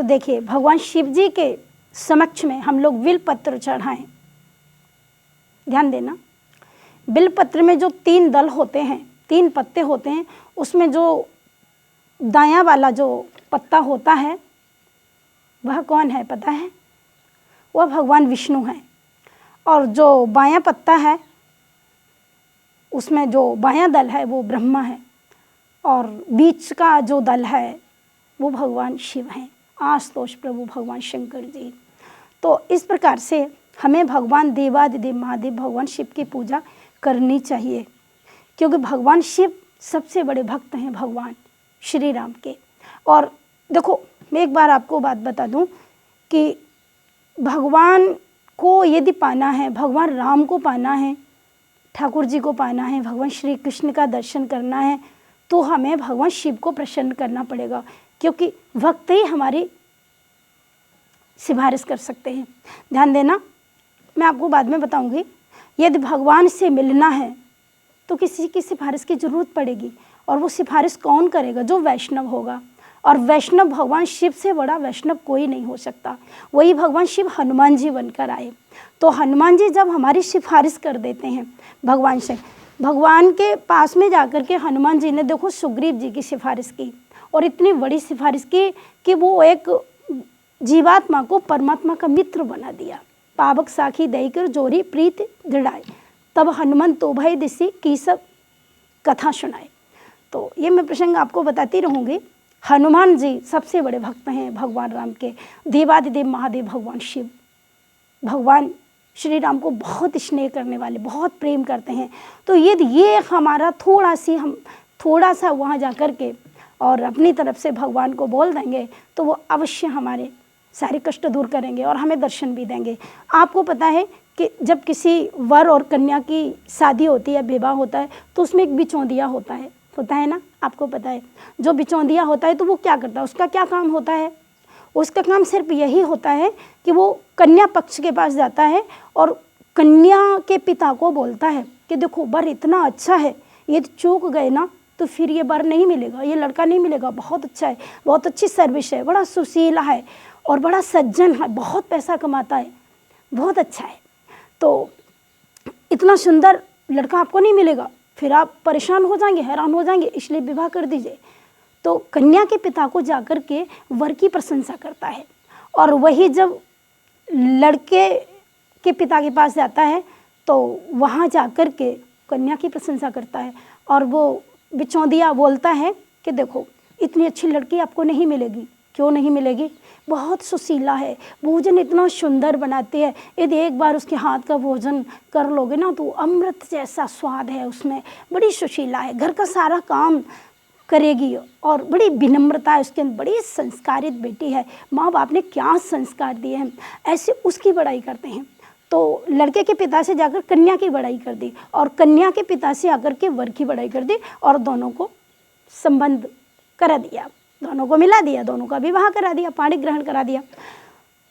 तो देखिए भगवान शिव जी के समक्ष में हम लोग बिल पत्र चढ़ाएं। ध्यान देना, बिल पत्र में जो 3 दल होते हैं, 3 पत्ते होते हैं, उसमें जो दायां वाला जो पत्ता होता है वह कौन है पता है? वह भगवान विष्णु है। और जो बायां पत्ता है उसमें जो बायां दल है वो ब्रह्मा है, और बीच का जो दल है वो भगवान शिव हैं, आशुतोष प्रभु भगवान शंकर जी। तो इस प्रकार से हमें भगवान देवादिदेव महादेव भगवान शिव की पूजा करनी चाहिए, क्योंकि भगवान शिव सबसे बड़े भक्त हैं भगवान श्री राम के। और देखो मैं एक बार आपको बात बता दूं कि भगवान को यदि पाना है, भगवान राम को पाना है, ठाकुर जी को पाना है, भगवान श्री कृष्ण का दर्शन करना है, तो हमें भगवान शिव को प्रसन्न करना पड़ेगा, क्योंकि भक्त ही हमारी सिफारिश कर सकते हैं। ध्यान देना, मैं आपको बाद में बताऊंगी। यदि भगवान से मिलना है तो किसी की सिफारिश की जरूरत पड़ेगी, और वो सिफारिश कौन करेगा? जो वैष्णव होगा। और वैष्णव, भगवान शिव से बड़ा वैष्णव कोई नहीं हो सकता। वही भगवान शिव हनुमान जी बनकर आए। तो हनुमान जी जब हमारी सिफारिश कर देते हैं भगवान से, भगवान के पास में जाकर के हनुमान जी ने देखो सुग्रीव जी की सिफारिश की, और इतनी बड़ी सिफारिश की कि वो एक जीवात्मा को परमात्मा का मित्र बना दिया। पावक साखी देकर जोरी प्रीत दृढ़ाए, तब हनुमान तो भय दिसी की सब कथा सुनाए। तो ये मैं प्रसंग आपको बताती रहूँगी। हनुमान जी सबसे बड़े भक्त हैं भगवान राम के। देवादिदेव महादेव भगवान शिव भगवान श्री राम को बहुत स्नेह करने वाले, बहुत प्रेम करते हैं। तो यदि ये हमारा हम थोड़ा सा वहाँ जा कर के और अपनी तरफ से भगवान को बोल देंगे, तो वो अवश्य हमारे सारे कष्ट दूर करेंगे और हमें दर्शन भी देंगे। आपको पता है कि जब किसी वर और कन्या की शादी होती है, विवाह होता है, तो उसमें एक बिचौंदिया होता है ना, आपको पता है। जो बिचौंदिया होता है तो वो क्या करता है, उसका क्या काम होता है? उसका काम सिर्फ यही होता है कि वो कन्या पक्ष के पास जाता है और कन्या के पिता को बोलता है कि देखो वर इतना अच्छा है, ये चूक गए ना तो फिर ये वर नहीं मिलेगा, ये लड़का नहीं मिलेगा, बहुत अच्छा है, बहुत अच्छी सर्विस है, बड़ा सुशीला है और बड़ा सज्जन है, बहुत पैसा कमाता है, बहुत अच्छा है, तो इतना सुंदर लड़का आपको नहीं मिलेगा, फिर आप परेशान हो जाएंगे, हैरान हो जाएंगे, इसलिए विवाह कर दीजिए। तो कन्या के पिता को जाकर के वर की प्रशंसा करता है, और वही जब लड़के के पिता के पास जाता है तो वहाँ जाकर के कन्या की प्रशंसा करता है, और वो बिचौंदिया बोलता है कि देखो इतनी अच्छी लड़की आपको नहीं मिलेगी। क्यों नहीं मिलेगी? बहुत सुशीला है, भोजन इतना सुंदर बनाती है, यदि एक बार उसके हाथ का भोजन कर लोगे ना तो अमृत जैसा स्वाद है उसमें, बड़ी सुशीला है, घर का सारा काम करेगी और बड़ी विनम्रता है उसके अंदर, बड़ी संस्कारित बेटी है, माँ बाप ने क्या संस्कार दिए हैं, ऐसे उसकी बड़ाई करते हैं। तो लड़के के पिता से जाकर कन्या की बड़ाई कर दी, और कन्या के पिता से आकर के वर की बड़ाई कर दी, और दोनों को संबंध करा दिया, दोनों को मिला दिया, दोनों का विवाह करा दिया, पाणी ग्रहण करा दिया।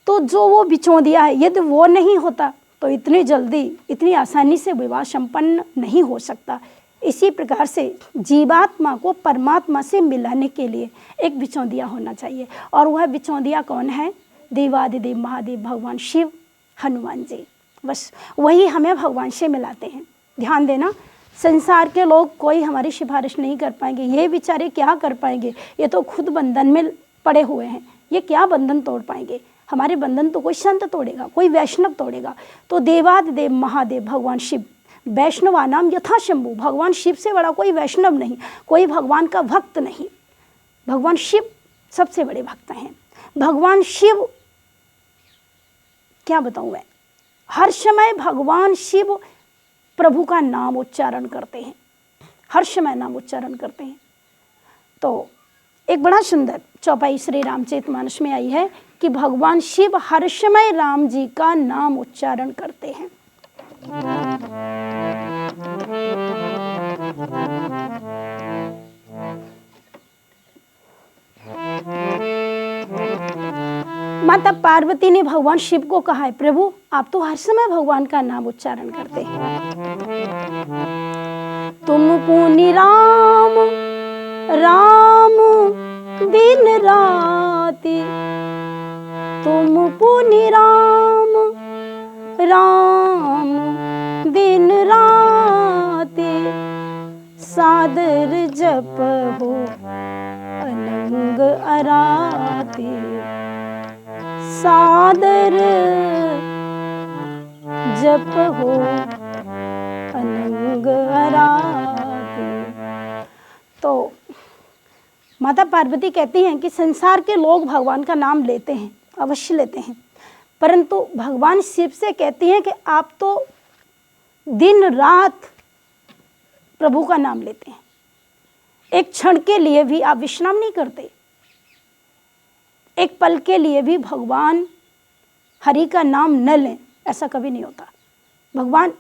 तो जो वो बिचौंदिया है, यदि वो नहीं होता तो इतनी जल्दी इतनी आसानी से विवाह संपन्न नहीं हो सकता। इसी प्रकार से जीवात्मा को परमात्मा से मिलाने के लिए एक बिचौंदिया होना चाहिए, और वह बिचौंदिया कौन है? देवादिदेव महादेव भगवान शिव हनुमान जी। बस वही हमें भगवान से मिलाते हैं। ध्यान देना, संसार के लोग कोई हमारी सिफारिश नहीं कर पाएंगे, ये बेचारे क्या कर पाएंगे, ये तो खुद बंधन में पड़े हुए हैं, ये क्या बंधन तोड़ पाएंगे? हमारे बंधन तो कोई संत तोड़ेगा, कोई वैष्णव तोड़ेगा। तो देवादिदेव महादेव भगवान शिव वैष्णवानाम यथा शंभु, भगवान शिव से बड़ा कोई वैष्णव नहीं, कोई भगवान का भक्त नहीं, भगवान शिव सबसे बड़े भक्त हैं। भगवान शिव क्या बताऊं मैं, हर समय भगवान शिव प्रभु का नाम उच्चारण करते हैं, हर समय नाम उच्चारण करते हैं। तो एक बड़ा सुंदर चौपाई श्री रामचरितमानस में आई है कि भगवान शिव हर समय राम जी का नाम उच्चारण करते हैं। माता पार्वती ने भगवान शिव को कहा है, प्रभु आप तो हर समय भगवान का नाम उच्चारण करते हैं, तुम पुनि राम राम दिन राति पुनि राम राम दिन राते, सादर जपहु अनंग अराते, सादर जपहु अनंग अराते। तो माता पार्वती कहती हैं कि संसार के लोग भगवान का नाम लेते हैं, अवश्य लेते हैं, परंतु भगवान शिव से कहती हैं कि आप तो दिन रात प्रभु का नाम लेते हैं, एक क्षण के लिए भी आप विश्राम नहीं करते, एक पल के लिए भी भगवान हरि का नाम न लें, ऐसा कभी नहीं होता। भगवान,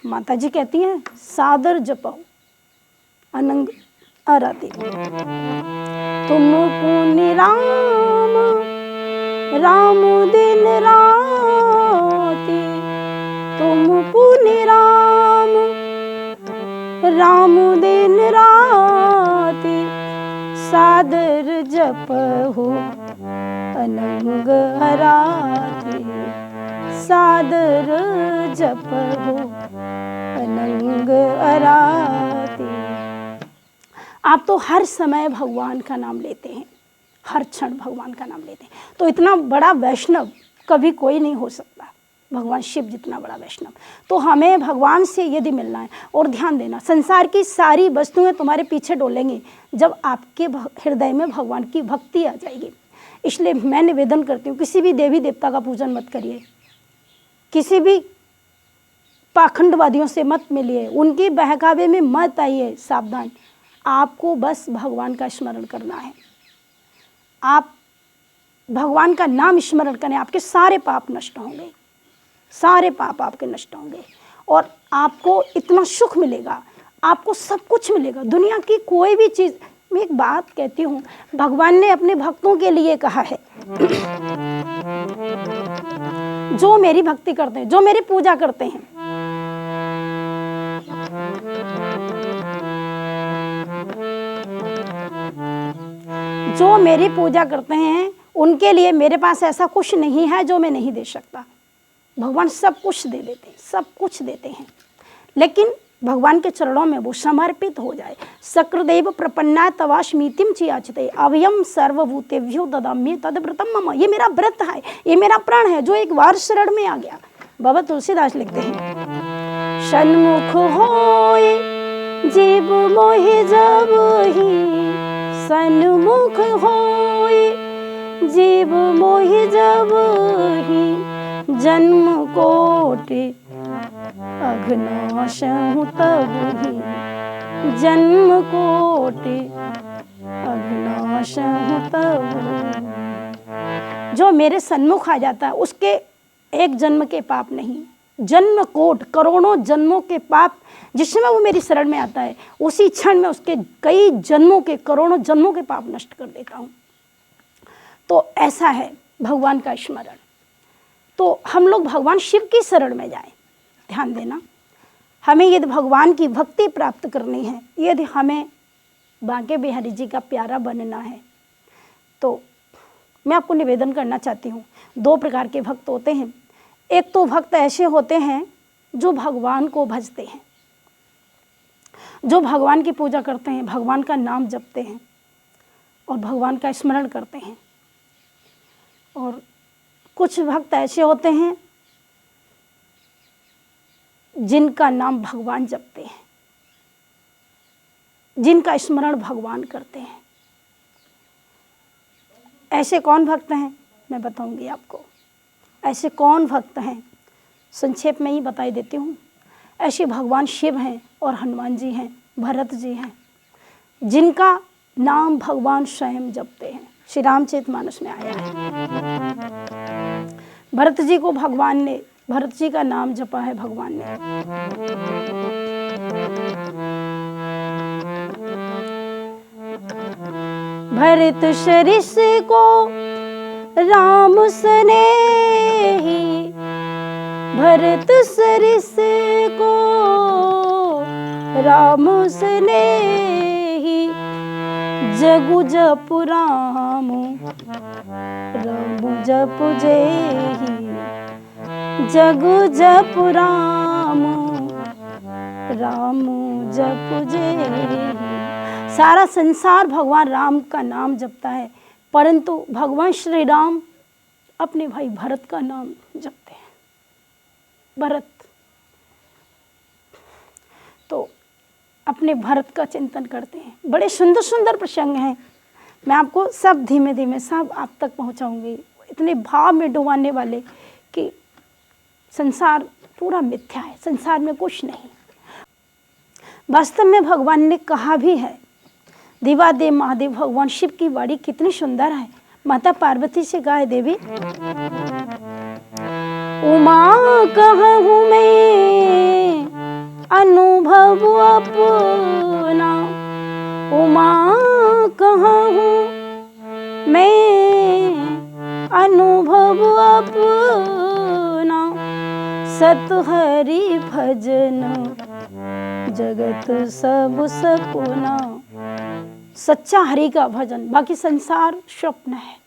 माता जी कहती हैं, सादर जपो अनंग अराते, तुम पुनि राम राम दिन राते, तुम पुनि राम राम दिन राते, सादर जपहु अनंग अराते, सादर जपहु अनंग अराते। आप तो हर समय भगवान का नाम लेते हैं, हर क्षण भगवान का नाम लेते हैं, तो इतना बड़ा वैष्णव कभी कोई नहीं हो सकता, भगवान शिव जितना बड़ा वैष्णव। तो हमें भगवान से यदि मिलना है, और ध्यान देना, संसार की सारी वस्तुएं तुम्हारे पीछे डोलेंगी जब आपके हृदय में भगवान की भक्ति आ जाएगी। इसलिए मैं निवेदन करती हूँ, किसी भी देवी देवता का पूजन मत करिए, किसी भी पाखंडवादियों से मत मिलिए, उनकी बहकावे में मत आइए, सावधान। आपको बस भगवान का स्मरण करना है, आप भगवान का नाम स्मरण करें, आपके सारे पाप नष्ट होंगे, सारे पाप आपके नष्ट होंगे, और आपको इतना सुख मिलेगा, आपको सब कुछ मिलेगा, दुनिया की कोई भी चीज़। मैं एक बात कहती हूँ, भगवान ने अपने भक्तों के लिए कहा है, जो मेरी भक्ति करते हैं, जो मेरी पूजा करते हैं, जो मेरी पूजा करते हैं, उनके लिए मेरे पास ऐसा कुछ नहीं है जो मैं नहीं दे सकता। भगवान सब कुछ दे देते हैं, सब कुछ देते हैं, लेकिन भगवान के चरणों में वो समर्पित हो जाए। सक्रदेव प्रपन्ना तवास्मीतिम चियाचते अभयम सर्वभूतेभ्यो ददाम्य तद्व्रतम मम। ये मेरा व्रत है, ये मेरा प्राण है, जो एक बार शरण में आ गया। बाबा तुलसीदास लिखते हैं, सन्मुख होए जीव मोहि जब ही, सन्मुख होए जीव मोहि जब ही, जन्म कोटि अघनाशहु तब ही, जन्म कोटि अघनाशहु तब। जो मेरे सन्मुख आ जाता है, उसके एक जन्म के पाप नहीं, जन्म कोट करोड़ों जन्मों के पाप, जिसमें वो मेरी शरण में आता है, उसी क्षण में उसके कई जन्मों के, करोड़ों जन्मों के पाप नष्ट कर देता हूँ। तो ऐसा है भगवान का स्मरण। तो हम लोग भगवान शिव की शरण में जाएं। ध्यान देना, हमें यदि भगवान की भक्ति प्राप्त करनी है, यदि हमें बांके बिहारी जी का प्यारा बनना है, तो मैं आपको निवेदन करना चाहती हूँ, दो प्रकार के भक्त होते हैं। एक तो भक्त ऐसे होते हैं जो भगवान को भजते हैं, जो भगवान की पूजा करते हैं, भगवान का नाम जपते हैं और भगवान का स्मरण करते हैं। और कुछ भक्त ऐसे होते हैं जिनका नाम भगवान जपते हैं, जिनका स्मरण भगवान करते हैं। ऐसे कौन भक्त हैं, मैं बताऊंगी आपको। ऐसे कौन भक्त हैं, संक्षेप में ही बता देती हूँ। ऐसे भगवान शिव हैं और हनुमान जी हैं, भरत जी हैं, जिनका नाम भगवान स्वयं जपते हैं। श्री रामचरितमानस में आया है, भरत जी को भगवान ने, भरत जी का नाम जपा है भगवान ने। भरत सरिस को राम स्नेही, भरत सरिस को राम स्नेही, जगु जपु राम राम जप जेहि जगु जप राम, राम जप जेहि। सारा संसार भगवान राम का नाम जपता है, परंतु भगवान श्री राम अपने भाई भरत का नाम जपते हैं। भरत तो अपने भरत का चिंतन करते हैं। बड़े सुंदर सुंदर प्रसंग हैं, मैं आपको सब धीमे धीमे सब आप तक पहुंचाऊंगी। इतने भाव में डुबाने वाले कि संसार पूरा मिथ्या है, संसार में कुछ नहीं। वास्तव में भगवान ने कहा भी है, देवादेव महादेव भगवान शिव की वाणी कितनी सुंदर है। माता पार्वती से गाय देवी, उमा कहूँ मैं अनुभव अपना, उमा कहूँ मैं अनुभव अपना, सत हरि भजन जगत सब सपना। सच्चा हरि का भजन, बाकी संसार स्वप्न है।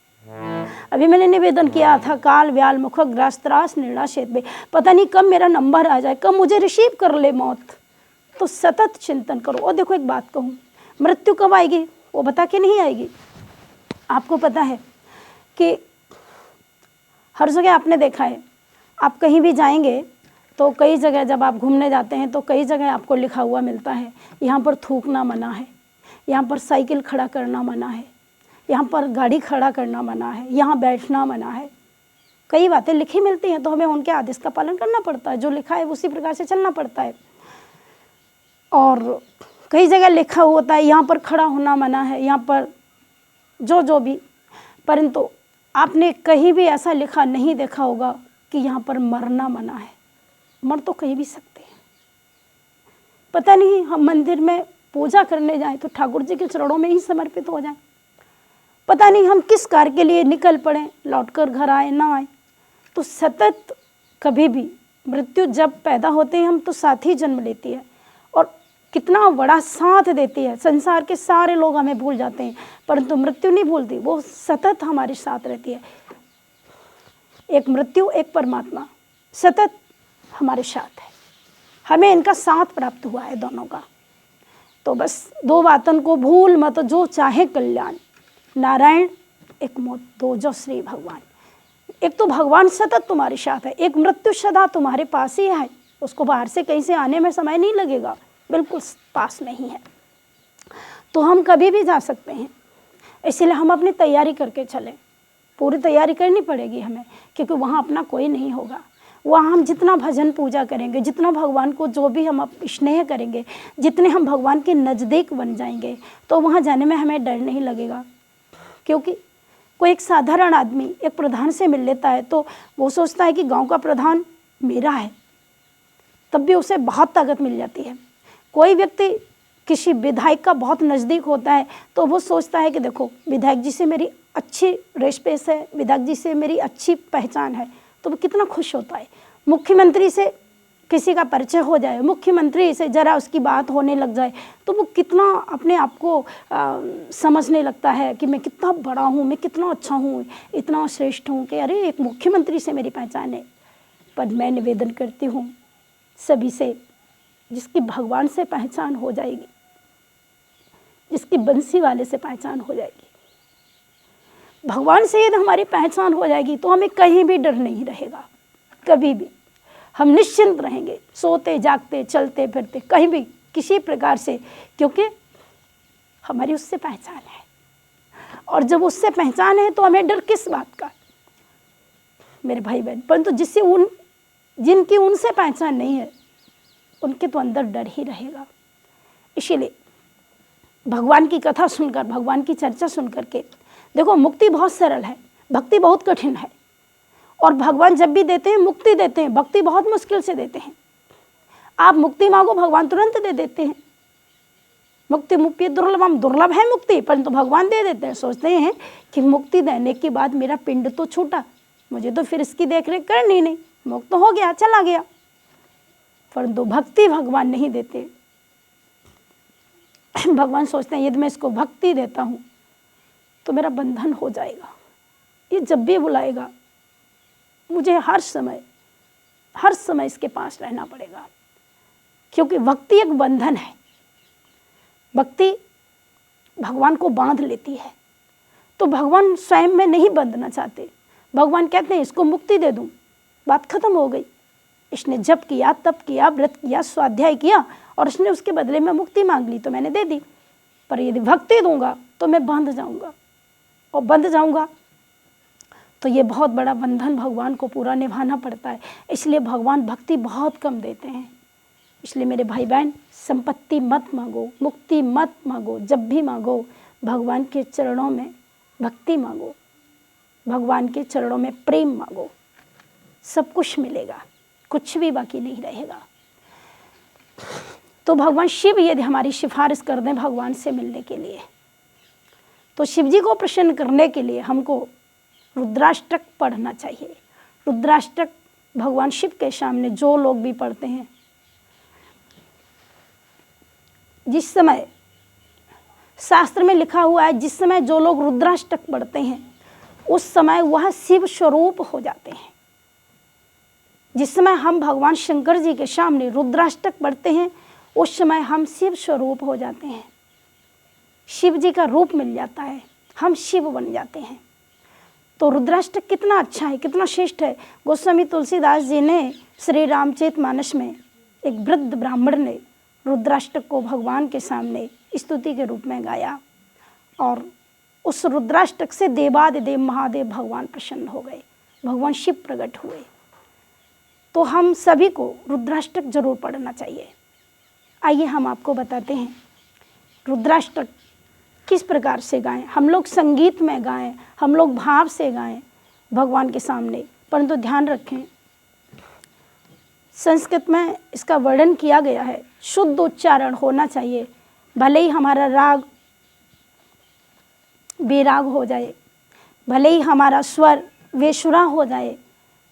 अभी मैंने निवेदन किया था, काल व्याल मुख ग्रास्त्रास निर्णाशेत में, पता नहीं कब मेरा नंबर आ जाए, कब मुझे रिसीव कर ले मौत। तो सतत चिंतन करो। और देखो एक बात कहूँ, मृत्यु कब आएगी वो बता के नहीं आएगी। आपको पता है कि हर जगह आपने देखा है, आप कहीं भी जाएंगे तो कई जगह जब आप घूमने जाते हैं तो कई जगह आपको लिखा हुआ मिलता है, यहाँ पर थूकना मना है, यहाँ पर साइकिल खड़ा करना मना है, यहाँ पर गाड़ी खड़ा करना मना है, यहाँ बैठना मना है। कई बातें लिखी मिलती हैं तो हमें उनके आदेश का पालन करना पड़ता है, जो लिखा है उसी प्रकार से चलना पड़ता है। और कई जगह लिखा होता है यहाँ पर खड़ा होना मना है, यहाँ पर जो भी, परंतु आपने कहीं भी ऐसा लिखा नहीं देखा होगा कि यहाँ पर मरना मना है। मर तो कहीं भी सकते हैं। पता नहीं हम मंदिर में पूजा करने जाएं तो ठाकुर जी के चरणों में ही समर्पित हो जाएं। पता नहीं हम किस कार्य के लिए निकल पड़े, लौटकर घर आए ना आए। तो सतत कभी भी मृत्यु जब पैदा होते हैं हम तो साथ ही जन्म लेती है और कितना बड़ा साथ देती है। संसार के सारे लोग हमें भूल जाते हैं परंतु मृत्यु नहीं भूलती, वो सतत हमारे साथ रहती है। एक मृत्यु एक परमात्मा सतत हमारे साथ है, हमें इनका साथ प्राप्त हुआ है दोनों का। तो बस दो बातों को भूल मत, जो चाहे कल्याण, नारायण एक मौत दो जो श्री भगवान। एक तो भगवान सतत तुम्हारे साथ है, एक मृत्यु सदा तुम्हारे पास ही है, उसको बाहर से कहीं से आने में समय नहीं लगेगा, बिल्कुल पास नहीं है। तो हम कभी भी जा सकते हैं, इसलिए हम अपनी तैयारी करके चलें। पूरी तैयारी करनी पड़ेगी हमें, क्योंकि वहाँ अपना कोई नहीं होगा। वहाँ हम जितना भजन पूजा करेंगे, जितना भगवान को जो भी हम स्नेह करेंगे, जितने हम भगवान के नज़दीक बन जाएंगे, तो वहाँ जाने में हमें डर नहीं लगेगा। क्योंकि कोई एक साधारण आदमी एक प्रधान से मिल लेता है तो वो सोचता है कि गांव का प्रधान मेरा है, तब भी उसे बहुत ताकत मिल जाती है। कोई व्यक्ति किसी विधायक का बहुत नज़दीक होता है तो वो सोचता है कि देखो विधायक जी से मेरी अच्छी रेस्पेक्ट है, विधायक जी से मेरी अच्छी पहचान है, तो वो कितना खुश होता है। मुख्यमंत्री से किसी का परिचय हो जाए, मुख्यमंत्री से ज़रा उसकी बात होने लग जाए तो वो कितना अपने आप को समझने लगता है कि मैं कितना बड़ा हूँ, मैं कितना अच्छा हूँ, इतना श्रेष्ठ हूँ कि अरे एक मुख्यमंत्री से मेरी पहचान है। पर मैं निवेदन करती हूँ सभी से, जिसकी भगवान से पहचान हो जाएगी, जिसकी बंसी वाले से पहचान हो जाएगी, भगवान से यदि हमारी पहचान हो जाएगी तो हमें कहीं भी डर नहीं रहेगा। कभी भी हम निश्चिंत रहेंगे, सोते जागते चलते फिरते कहीं भी किसी प्रकार से, क्योंकि हमारी उससे पहचान है। और जब उससे पहचान है तो हमें डर किस बात का, मेरे भाई बहन। परंतु जिनकी उनसे पहचान नहीं है उनके तो अंदर डर ही रहेगा। इसीलिए भगवान की कथा सुनकर, भगवान की चर्चा सुनकर के देखो, मुक्ति बहुत सरल है, भक्ति बहुत कठिन है। और भगवान जब भी देते हैं मुक्ति देते हैं, भक्ति बहुत मुश्किल से देते हैं। आप मुक्ति मांगो भगवान तुरंत दे देते हैं। मुक्ति मुक्ति दुर्लभम, दुर्लभ है मुक्ति, परंतु भगवान दे देते हैं। सोचते हैं कि मुक्ति देने के बाद मेरा पिंड तो छूटा, मुझे तो फिर इसकी देखरेख करनी नहीं, मुक्त हो गया, चला गया। परंतु भक्ति भगवान नहीं देते। भगवान सोचते हैं यदि मैं इसको भक्ति देता हूँ तो मेरा बंधन हो जाएगा, ये जब भी बुलाएगा मुझे हर समय इसके पास रहना पड़ेगा, क्योंकि भक्ति एक बंधन है। भक्ति भगवान को बांध लेती है। तो भगवान स्वयं में नहीं बंधना चाहते। भगवान कहते हैं इसको मुक्ति दे दूं, बात खत्म हो गई। इसने जप किया, तप किया, व्रत किया, स्वाध्याय किया और इसने उसके बदले में मुक्ति मांग ली तो मैंने दे दी। पर यदि भक्ति दूंगा तो मैं बंध जाऊंगा, और बंध जाऊंगा तो ये बहुत बड़ा बंधन भगवान को पूरा निभाना पड़ता है। इसलिए भगवान भक्ति बहुत कम देते हैं। इसलिए मेरे भाई बहन, संपत्ति मत मांगो, मुक्ति मत मांगो, जब भी मांगो भगवान के चरणों में भक्ति मांगो, भगवान के चरणों में प्रेम मांगो, सब कुछ मिलेगा, कुछ भी बाकी नहीं रहेगा। तो भगवान शिव यदि हमारी सिफारिश कर दें भगवान से मिलने के लिए, तो शिव जी को प्रसन्न करने के लिए हमको रुद्राष्टक पढ़ना चाहिए। रुद्राष्टक भगवान शिव के सामने जो लोग भी पढ़ते हैं, जिस समय शास्त्र में लिखा हुआ है, जिस समय जो लोग रुद्राष्टक पढ़ते हैं उस समय वह शिव स्वरूप हो जाते हैं। जिस समय हम भगवान शंकर जी के सामने रुद्राष्टक पढ़ते हैं उस समय हम शिव स्वरूप हो जाते हैं। शिव जी का रूप मिल जाता है, हम शिव बन जाते हैं। तो रुद्राष्टक कितना अच्छा है, कितना श्रेष्ठ है। गोस्वामी तुलसीदास जी ने श्री रामचरितमानस में एक वृद्ध ब्राह्मण ने रुद्राष्टक को भगवान के सामने स्तुति के रूप में गाया और उस रुद्राष्टक से देवादिदेव महादेव भगवान प्रसन्न हो गए, भगवान शिव प्रकट हुए। तो हम सभी को रुद्राष्टक जरूर पढ़ना चाहिए। आइए हम आपको बताते हैं रुद्राष्टक किस प्रकार से गाएं। हम लोग संगीत में गाएं, हम लोग भाव से गाएं भगवान के सामने, परंतु ध्यान रखें संस्कृत में इसका वर्णन किया गया है, शुद्ध उच्चारण होना चाहिए। भले ही हमारा राग बेराग हो जाए, भले ही हमारा स्वर बेसुरा हो जाए,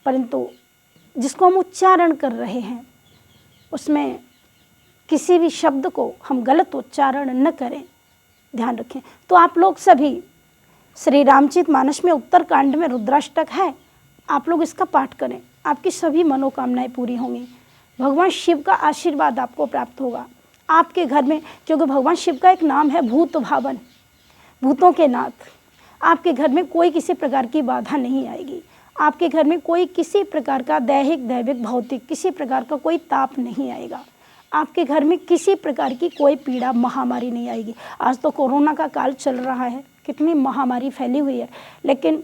परंतु जिसको हम उच्चारण कर रहे हैं उसमें किसी भी शब्द को हम गलत उच्चारण न करें, ध्यान रखें। तो आप लोग सभी श्री रामचरितमानस में उत्तरकांड में रुद्राष्टक है, आप लोग इसका पाठ करें, आपकी सभी मनोकामनाएं पूरी होंगी। भगवान शिव का आशीर्वाद आपको प्राप्त होगा आपके घर में, क्योंकि भगवान शिव का एक नाम है भूत भावन, भूतों के नाथ। आपके घर में कोई किसी प्रकार की बाधा नहीं आएगी, आपके घर में कोई किसी प्रकार का दैहिक दैविक भौतिक किसी प्रकार का कोई ताप नहीं आएगा, आपके घर में किसी प्रकार की कोई पीड़ा महामारी नहीं आएगी। आज तो कोरोना का काल चल रहा है, कितनी महामारी फैली हुई है, लेकिन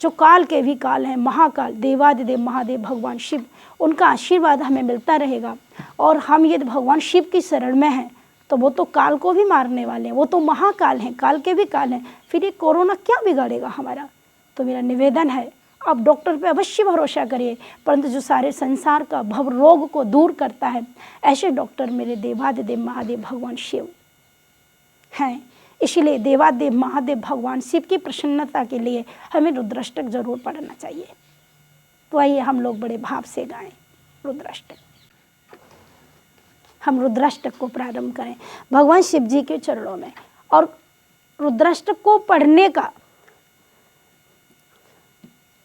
जो काल के भी काल हैं, महाकाल देवादिदेव महादेव भगवान शिव, उनका आशीर्वाद हमें मिलता रहेगा। और हम यदि भगवान शिव की शरण में हैं तो वो तो काल को भी मारने वाले हैं, वो तो महाकाल हैं, काल के भी काल हैं, फिर ये कोरोना क्या बिगाड़ेगा हमारा। तो मेरा निवेदन है आप डॉक्टर पे अवश्य भरोसा करिए, परंतु जो सारे संसार का भव रोग को दूर करता है ऐसे डॉक्टर मेरे देवादिदेव महादेव भगवान शिव हैं। इसीलिए देवादेव महादेव भगवान शिव की प्रसन्नता के लिए हमें रुद्राष्टक जरूर पढ़ना चाहिए। तो आइए हम लोग बड़े भाव से गाएं रुद्राष्टक। हम रुद्राष्टक को प्रारंभ करें भगवान शिव जी के चरणों में। और रुद्राष्टक को पढ़ने का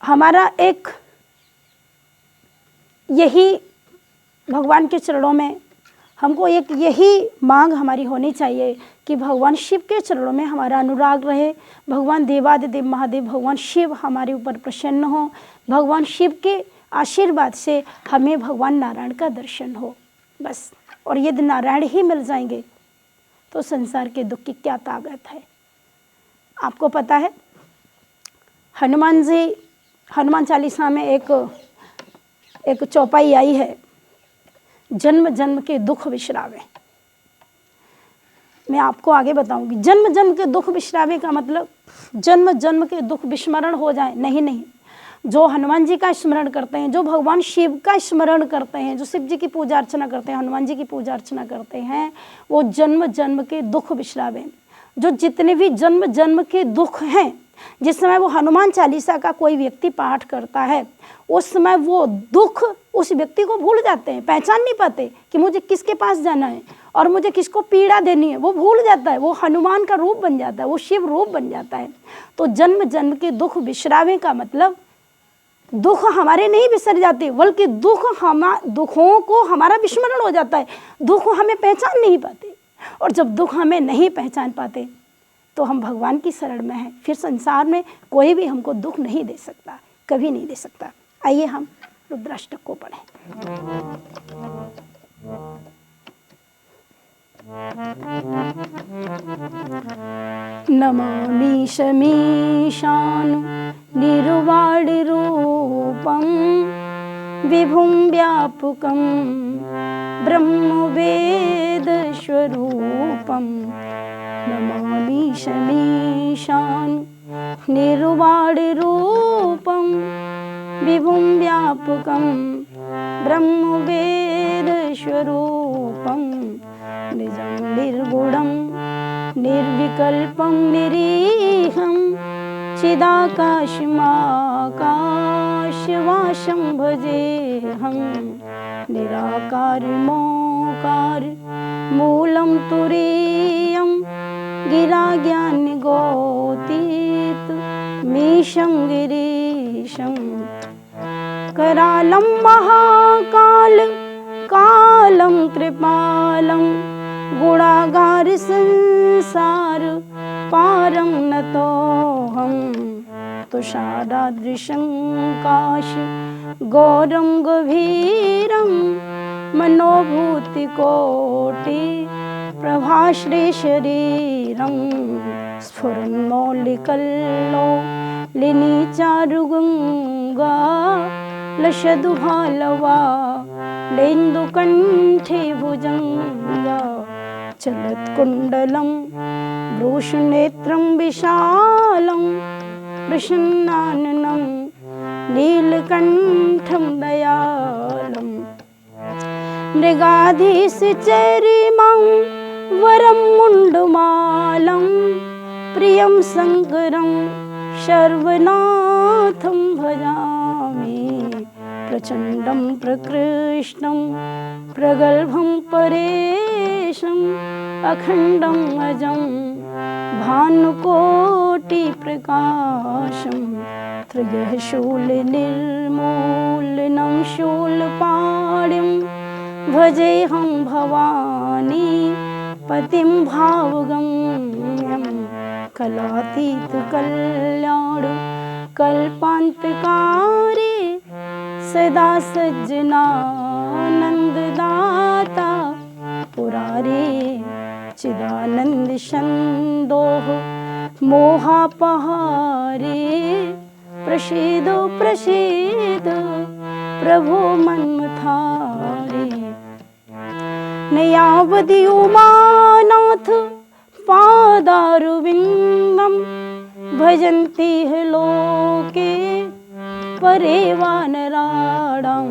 हमारा एक यही भगवान के चरणों में हमको एक यही मांग हमारी होनी चाहिए कि भगवान शिव के चरणों में हमारा अनुराग रहे, भगवान देवादिदेव महादेव भगवान शिव हमारे ऊपर प्रसन्न हो, भगवान शिव के आशीर्वाद से हमें भगवान नारायण का दर्शन हो, बस। और यदि नारायण ही मिल जाएंगे तो संसार के दुख की क्या ताकत है। आपको पता है हनुमान चालीसा में एक चौपाई आई है, जन्म जन्म के दुख विश्रावे। मैं आपको आगे बताऊंगी। जन्म जन्म के दुख विश्रावे का मतलब जन्म जन्म के दुख विस्मरण हो जाए, नहीं। जो हनुमान जी का स्मरण करते हैं, जो भगवान शिव का स्मरण करते हैं, जो शिव जी की पूजा अर्चना करते हैं, हनुमान जी की पूजा अर्चना करते हैं, वो जन्म जन्म के दुख विश्रावे। जो जितने भी जन्म जन्म के दुख हैं, जिस समय वो हनुमान चालीसा का कोई व्यक्ति पाठ करता है उस समय वो दुख उस व्यक्ति को भूल जाते हैं, पहचान नहीं पाते कि मुझे किसके पास जाना है। और मुझे किसको पीड़ा देनी है वो भूल जाता है, वो हनुमान का रूप बन जाता है, वो शिव रूप बन जाता है। तो जन्म जन्म के दुख बिसरावे का मतलब दुख हमारे नहीं बिसर जाते, बल्कि दुखों को हमारा विस्मरण हो जाता है, दुख हमें पहचान नहीं पाते। और जब दुख हमें नहीं पहचान पाते तो हम भगवान की शरण में हैं, फिर संसार में कोई भी हमको दुख नहीं दे सकता, कभी नहीं दे सकता। आइए हम रुद्राष्टक को पढ़ें। नमामि शमीशानं निर्वाणरूपं विभुं व्यापकं ब्रह्मवेदस्वरूपं। नमामि शमीशानं निर्वाणरूपं विभुं व्यापकं ब्रह्मवेदस्वरूपं। निजं निर्गुणं निर्विकल्पं निरीहं चिदाकाशमाकाशवासं भजेऽहं। निराकारमोकार मूलं तुरीयं गिराज्ञानगोतीतमीशं गिरीशं। करालं महाकाल कालं कृपालं गुणागार संसार पारं नतोऽहं। तुषारादृशं काश गौरं गभीरं मनोभूतिकोटि प्रभाश्रीशरीरं। स्फुरन्मौलिकल्लोलिनी चारुगङ्गा लशदुभालवा लेन्दुकण्ठे भुजङ्गा। चलत्कुण्डलं भ्रूषनेत्रं विशालं प्रसन्नाननं नीलकण्ठं दयालं। मृगाधीशचरिमां वरं मुण्डमालं प्रियं शङ्करं सर्वनाथं भजामि। प्रचण्डं प्रकृष्णं प्रगल्भं परेशम् अखण्डं अजं भानुकोटिप्रकाशं। त्रयः शूलनिर्मूलनं शूलपाणिं भजेऽहं भवानी पतिं भावगम्यं। कलातीतकल्याण कल्पान्तकारी सदा सज्जनानन्ददाता पुरारी। चिदानंद संदोह मोहापहारे प्रसीद प्रसीद प्रभो मन्मथारे। नयावधि उमानाथ पादारविन्दं भजन्ति ह लोके परे वानराणां।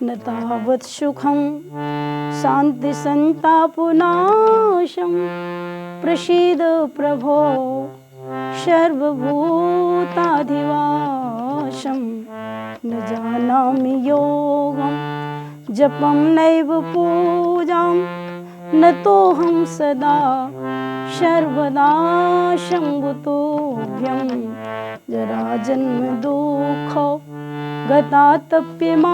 न तावत् सुखं शान्ति संतापनाशं प्रसीद प्रभो सर्वभूताधिवासं। न जानामि योगं जपं नैव पूजां न तोऽहं सदा सर्वदा शम्भुतोऽभ्यं। जराजन्म दुःखो गतातप्यमानं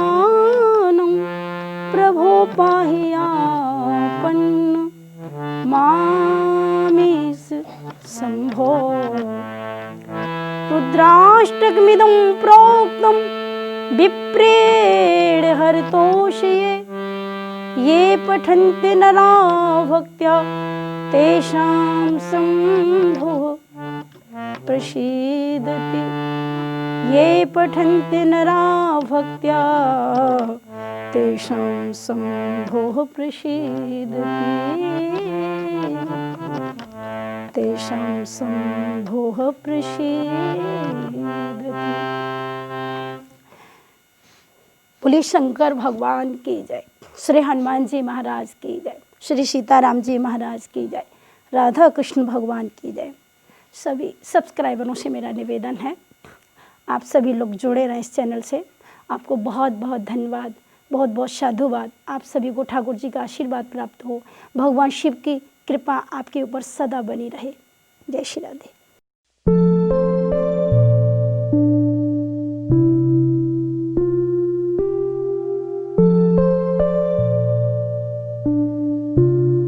प्रभो पाहि आपन्न मामीश शम्भो। रुद्राष्टकमिदं प्रोक्तं विप्रेण हरतोषये। ये पठन्ति नरा भक्त्या तेषां शम्भुः प्रसीदति। ये पठन्ति नरा भक्त्या तेषां शम्भुः प्रसीदति। तेषां शम्भुः प्रसीदति। बोले शंकर भगवान की जय, श्री हनुमान जी महाराज की जय, श्री सीताराम जी महाराज की जय, राधा कृष्ण भगवान की जय। सभी सब्सक्राइबरों से मेरा निवेदन है आप सभी लोग जुड़े रहें इस चैनल से। आपको बहुत बहुत धन्यवाद। बहुत बहुत साधुवाद। आप सभी को ठाकुर जी का आशीर्वाद प्राप्त हो। भगवान शिव की कृपा आपके ऊपर सदा बनी रहे। जय श्री राधे।